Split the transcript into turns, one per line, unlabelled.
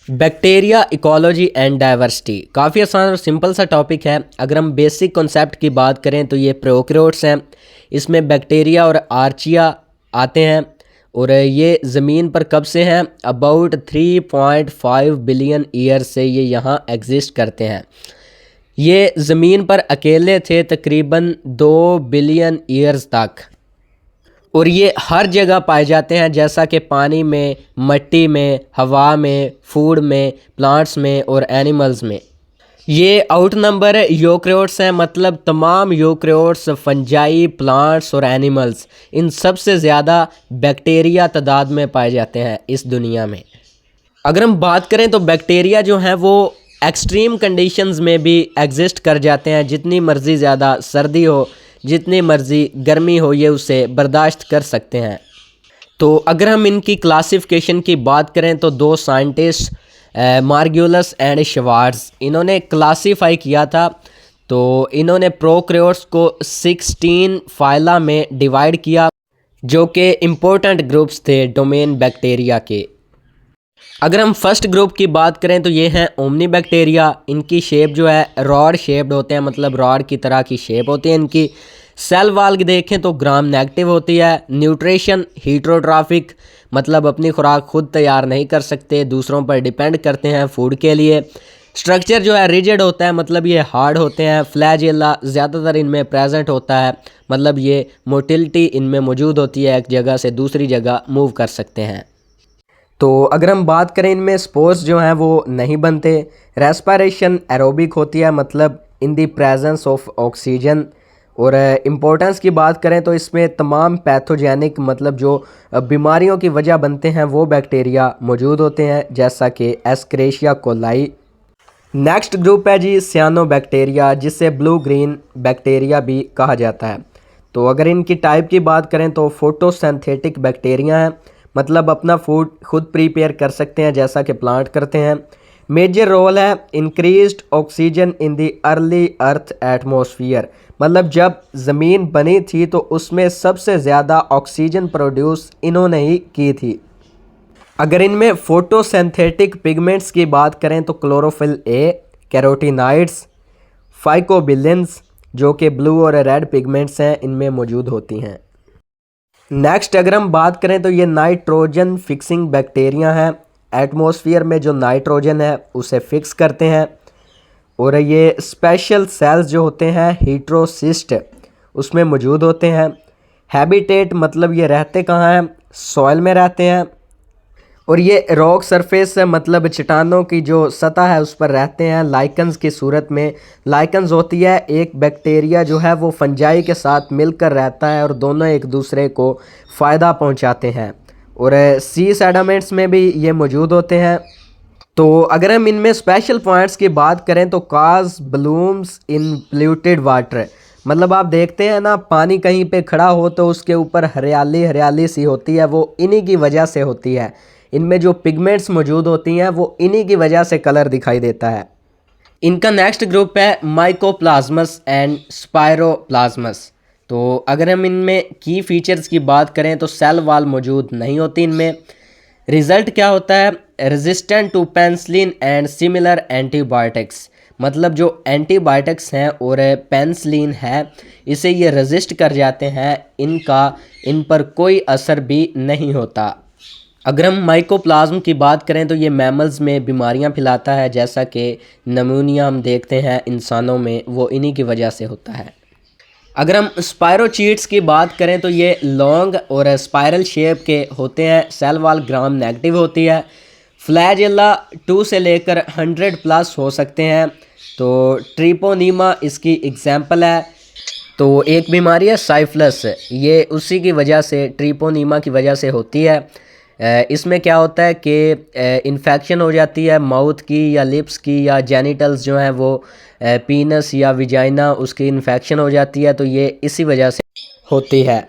Bacteria ecology and diversity काफ़ी आसान और सिंपल सा टॉपिक है। अगर हम बेसिक कॉन्सेप्ट की बात करें तो ये प्रोकैरियोट्स हैं, इसमें बैक्टीरिया और आर्चिया आते हैं और ये ज़मीन पर कब से हैं? अबाउट 3.5 बिलियन ईयर से ये यहाँ एग्जिस्ट करते हैं। ये ज़मीन पर अकेले थे तकरीबन 2 बिलियन ईयर्स तक और ये हर जगह पाए जाते हैं, जैसा कि पानी में, मिट्टी में, हवा में, फूड में, प्लांट्स में और एनिमल्स में। ये आउट नंबर यूकैरियोट्स हैं, मतलब तमाम यूकैरियोट्स, फंजाई, प्लांट्स और एनिमल्स, इन सबसे ज़्यादा बैक्टीरिया तादाद में पाए जाते हैं इस दुनिया में। अगर हम बात करें तो बैक्टीरिया जो हैं वो एक्सट्रीम कंडीशंस में भी एग्जिस्ट कर जाते हैं। जितनी मर्ज़ी ज़्यादा सर्दी हो, जितनी मर्ज़ी गर्मी हो, ये उसे बर्दाश्त कर सकते हैं। तो अगर हम इनकी क्लासिफिकेशन की बात करें तो दो साइंटिस्ट मार्ग्यूलस एंड श्वार्ट्ज़, इन्होंने क्लासीफाई किया था। तो इन्होंने प्रोकैरियोट्स को 16 फाइला में डिवाइड किया, जो कि इम्पोर्टेंट ग्रुप्स थे डोमेन बैक्टीरिया के। अगर हम फर्स्ट ग्रुप की बात करें तो ये हैं ओमनी बैक्टीरिया। इनकी शेप जो है रॉड शेप्ड होते हैं, मतलब रॉड की तरह की शेप होती है इनकी। सेल वाल देखें तो ग्राम नेगेटिव होती है। न्यूट्रिशन हीटरोट्रॉफिक, मतलब अपनी खुराक खुद तैयार नहीं कर सकते, दूसरों पर डिपेंड करते हैं फूड के लिए। स्ट्रक्चर जो है रिजिड होता है, मतलब ये हार्ड होते हैं। फ्लैजेला ज़्यादातर इनमें प्रेजेंट होता है, मतलब ये मोटिलिटी इनमें मौजूद होती है, एक जगह से दूसरी जगह मूव कर सकते हैं। तो अगर हम बात करें इनमें स्पोर्स जो हैं वो नहीं बनते। रेस्पिरेशन एरोबिक होती है, मतलब इन दी प्रेजेंस ऑफ ऑक्सीजन। और इम्पोर्टेंस की बात करें तो इसमें तमाम पैथोजेनिक, मतलब जो बीमारियों की वजह बनते हैं, वो बैक्टीरिया मौजूद होते हैं, जैसा कि एस्क्रेशिया कोलाई। नेक्स्ट ग्रुप है जी सियानो बैक्टीरिया, जिसे ब्लू ग्रीन बैक्टीरिया भी कहा जाता है। तो अगर इनकी टाइप की बात करें तो फोटोसिंथेटिक बैक्टीरिया हैं, मतलब अपना फूड खुद प्रिपेयर कर सकते हैं, जैसा कि प्लांट करते हैं। मेजर रोल है increased oxygen in the early earth atmosphere, मतलब जब ज़मीन बनी थी तो उसमें सबसे ज़्यादा ऑक्सीजन प्रोड्यूस इन्होंने ही की थी। अगर इनमें फोटोसिंथेटिक पिगमेंट्स की बात करें तो क्लोरोफिल ए, कैरोटीनाइड्स, फाइकोबिलिन्स, जो कि ब्लू और रेड पिगमेंट्स हैं, इनमें मौजूद होती हैं। नेक्स्ट अगर हम बात करें तो ये नाइट्रोजन फिक्सिंग बैक्टीरिया हैं। एटमॉस्फेयर में जो नाइट्रोजन है उसे फिक्स करते हैं। और ये स्पेशल सेल्स जो होते हैं हीट्रोसिस्ट, उसमें मौजूद होते हैं। हैबिटेट, मतलब ये रहते कहाँ हैं? सॉइल में रहते हैं। और ये रॉक सरफेस है, मतलब चट्टानों की जो सतह है उस पर रहते हैं लाइकन्स की सूरत में। लाइकन्स होती है एक बैक्टीरिया जो है वो फंजाई के साथ मिलकर रहता है और दोनों एक दूसरे को फ़ायदा पहुंचाते हैं। और सी सेडिमेंट्स में भी ये मौजूद होते हैं। तो अगर हम इनमें स्पेशल पॉइंट्स की बात करें तो काज ब्लूम्स इन पोल्यूटेड वाटर, मतलब आप देखते हैं ना, पानी कहीं पे खड़ा हो तो उसके ऊपर हरियाली हरियाली सी होती है, वो इन्हीं की वजह से होती है। इनमें जो पिगमेंट्स मौजूद होती हैं वो इन्हीं की वजह से कलर दिखाई देता है। इनका नेक्स्ट ग्रुप है माइकोप्लाज्मस एंड स्पायरोप्लाज्मस। तो अगर हम इनमें की फीचर्स की बात करें तो सेल वॉल मौजूद नहीं होती इनमें। रिजल्ट क्या होता है? Resistant to penicillin and similar antibiotics, मतलब जो एंटीबायोटिक्स हैं और पेनिसिलिन है, इसे ये रेजिस्ट कर जाते हैं, इन पर कोई असर भी नहीं होता। अगर हम माइकोप्लाज्म की बात करें तो ये मैमल्स में बीमारियां फैलाता है, जैसा कि नमूनिया हम देखते हैं इंसानों में, वो इन्हीं की वजह से होता है। अगर हम स्पायरोचीट्स की बात करें तो ये लॉन्ग और स्पायरल शेप के होते हैं। सेल वाल ग्राम नेगेटिव होती है। फ्लैजेला 2 से लेकर 100 प्लस हो सकते हैं। तो ट्रिपोनीमा इसकी एग्जाम्पल है। तो एक बीमारी है साइफिलिस, ये उसी की वजह से, ट्रिपोनीमा की वजह से होती है। इसमें क्या होता है कि इन्फेक्शन हो जाती है माउथ की या लिप्स की, या जेनिटल्स जो हैं वो पीनस या विजाइना, उसकी इन्फेक्शन हो जाती है, तो ये इसी वजह से होती है।